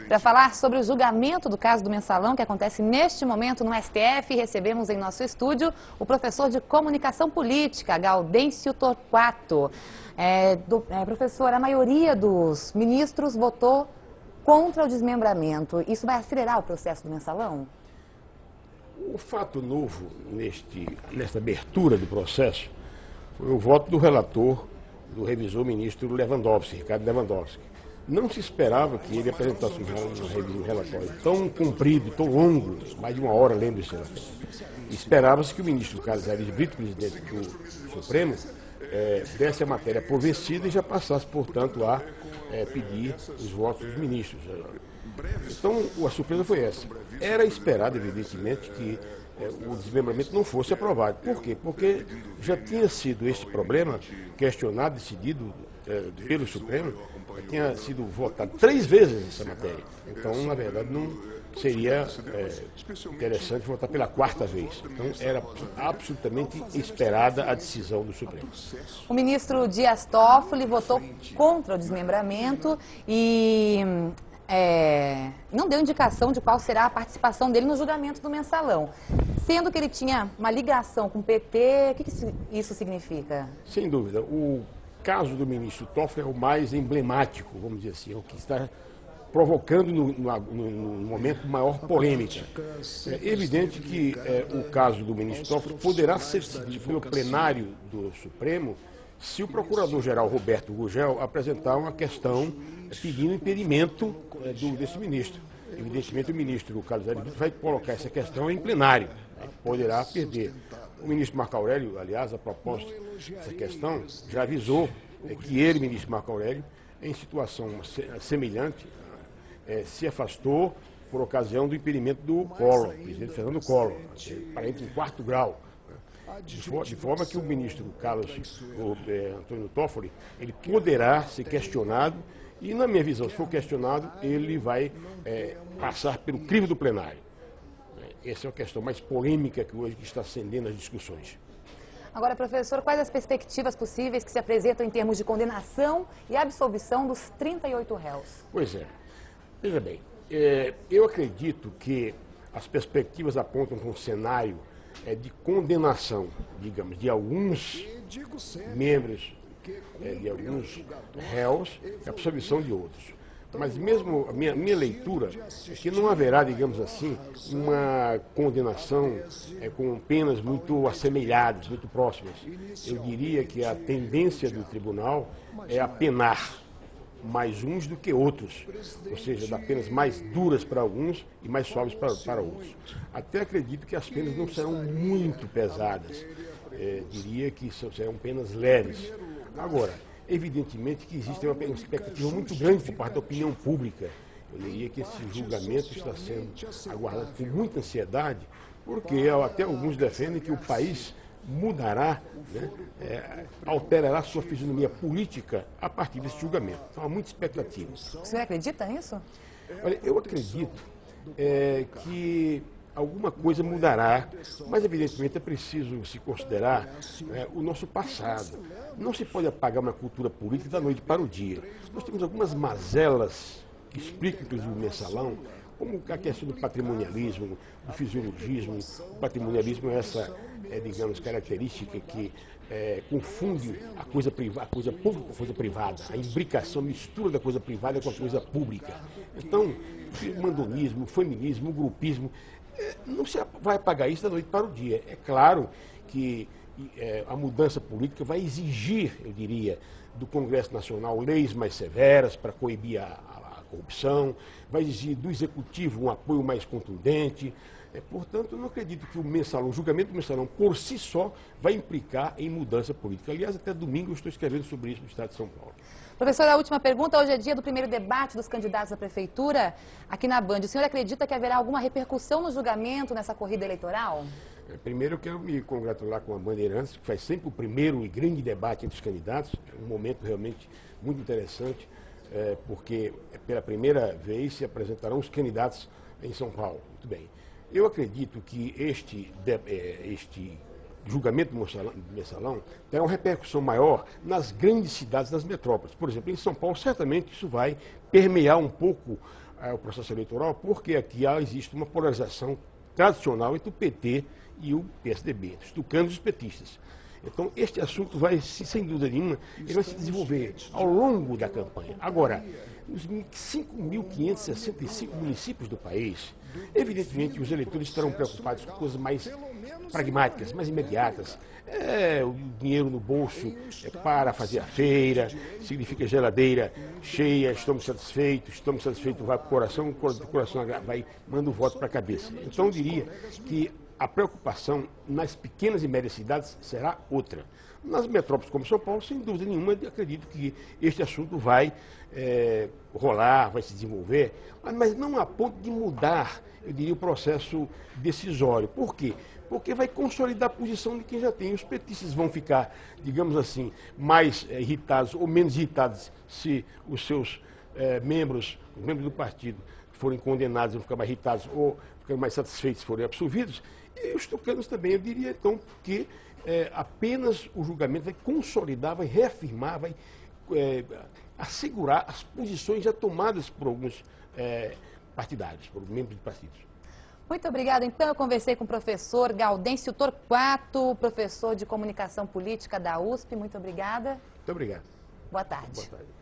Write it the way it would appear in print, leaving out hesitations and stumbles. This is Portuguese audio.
Para falar sobre o julgamento do caso do Mensalão, que acontece neste momento no STF, recebemos em nosso estúdio o professor de Comunicação Política, Gaudêncio Torquato. Professor, a maioria dos ministros votou contra o desmembramento. Isso vai acelerar o processo do Mensalão? O fato novo nesta abertura do processo foi o voto do relator, do revisor ministro Lewandowski, Ricardo Lewandowski. Não se esperava que ele apresentasse um relatório tão comprido, tão longo, mais de uma hora lendo esse relatório. Esperava-se que o ministro Carlos Aires Brito, presidente do Supremo, desse a matéria por vencida e já passasse, portanto, a pedir os votos dos ministros. Então, a surpresa foi essa. Era esperado, evidentemente, que o desmembramento não fosse aprovado. Por quê? Porque já tinha sido esse problema questionado, decidido pelo Supremo, tinha sido votado 3 vezes essa matéria. Então, na verdade, não seria interessante votar pela 4ª vez. Então, era absolutamente esperada a decisão do Supremo. O ministro Dias Toffoli votou contra o desmembramento e não deu indicação de qual será a participação dele no julgamento do Mensalão. Sendo que ele tinha uma ligação com o PT, o que isso significa? Sem dúvida. O caso do ministro Toffoli é o mais emblemático, vamos dizer assim, é o que está provocando no momento maior polêmica. É evidente que o caso do ministro Toffoli poderá ser decidido pelo plenário do Supremo se o procurador-geral Roberto Gugel apresentar uma questão pedindo impedimento desse ministro. Evidentemente, o ministro Carlos Aires Brito vai colocar essa questão em plenário, poderá perder. O ministro Marco Aurélio, aliás, a propósito dessa questão, já avisou que ele, ministro Marco Aurélio, em situação semelhante, se afastou por ocasião do impedimento do Collor, presidente Fernando Collor, parente em 4º grau. De forma que o ministro Antônio Toffoli, ele poderá ser questionado e, na minha visão, se for questionado, ele vai passar pelo crivo do plenário. Essa é a questão mais polêmica que hoje está acendendo as discussões. Agora, professor, quais as perspectivas possíveis que se apresentam em termos de condenação e absolvição dos 38 réus? Pois é. Veja bem, eu acredito que as perspectivas apontam para um cenário de condenação, digamos, de alguns membros, de alguns réus, e absolvição de outros. Mas mesmo a minha leitura é que não haverá, digamos assim, uma condenação com penas muito assemelhadas, muito próximas. Eu diria que a tendência do tribunal é apenar mais uns do que outros, ou seja, dar penas mais duras para alguns e mais suaves para outros. Até acredito que as penas não serão muito pesadas, diria que serão penas leves. Agora, evidentemente que existe uma expectativa muito grande por parte da opinião pública. Eu diria que esse julgamento está sendo aguardado com muita ansiedade, porque até alguns defendem que o país mudará, alterará sua fisionomia política a partir desse julgamento. Então há muita expectativa. Você acredita nisso? Olha, eu acredito que alguma coisa mudará, mas evidentemente é preciso se considerar o nosso passado. Não se pode apagar uma cultura política da noite para o dia. Nós temos algumas mazelas que explicam, inclusive, o Mensalão, como a questão do patrimonialismo, do fisiologismo. O patrimonialismo é essa, digamos, característica que confunde a coisa pública com a coisa privada, a imbricação, a mistura da coisa privada com a coisa pública. Então, o mandonismo, o feminismo, o grupismo, não se vai apagar isso da noite para o dia. É claro que a mudança política vai exigir, eu diria, do Congresso Nacional leis mais severas para coibir a corrupção, vai exigir do Executivo um apoio mais contundente. Portanto, eu não acredito que o julgamento do Mensalão, por si só, vai implicar em mudança política. Aliás, até domingo eu estou escrevendo sobre isso no Estado de São Paulo. Professor, a última pergunta. Hoje é dia do primeiro debate dos candidatos à prefeitura aqui na Band. O senhor acredita que haverá alguma repercussão no julgamento nessa corrida eleitoral? Primeiro, eu quero me congratular com a Bandeirantes, que faz sempre o primeiro e grande debate entre os candidatos. É um momento realmente muito interessante, porque pela primeira vez se apresentarão os candidatos em São Paulo. Muito bem. Eu acredito que este julgamento do Mensalão terá uma repercussão maior nas grandes cidades, nas metrópoles. Por exemplo, em São Paulo, certamente isso vai permear um pouco o processo eleitoral, porque aqui existe uma polarização tradicional entre o PT e o PSDB, os tucanos e os petistas. Então, este assunto vai, sem dúvida nenhuma, ele vai se desenvolver ao longo da campanha. Agora, nos 5.565 municípios do país, evidentemente os eleitores estarão preocupados com coisas mais pragmáticas, mais imediatas. O dinheiro no bolso para fazer a feira, significa geladeira cheia, estamos satisfeitos, vai para o coração vai, manda o voto para a cabeça. Então, eu diria que a preocupação nas pequenas e médias cidades será outra. Nas metrópoles como São Paulo, sem dúvida nenhuma, eu acredito que este assunto vai rolar, vai se desenvolver, mas não a ponto de mudar, eu diria, o processo decisório. Por quê? Porque vai consolidar a posição de quem já tem. Os petistas vão ficar, digamos assim, mais irritados ou menos irritados se os seus membros do partido forem condenados, vão ficar mais irritados ou ficar mais satisfeitos se forem absolvidos. E os tucanos também, eu diria, então, que apenas o julgamento vai consolidar, vai reafirmar, vai assegurar as posições já tomadas por alguns partidários, por membros de partidos. Muito obrigada. Então, eu conversei com o professor Gaudêncio Torquato, professor de Comunicação Política da USP. Muito obrigada. Muito obrigado. Boa tarde. Boa tarde.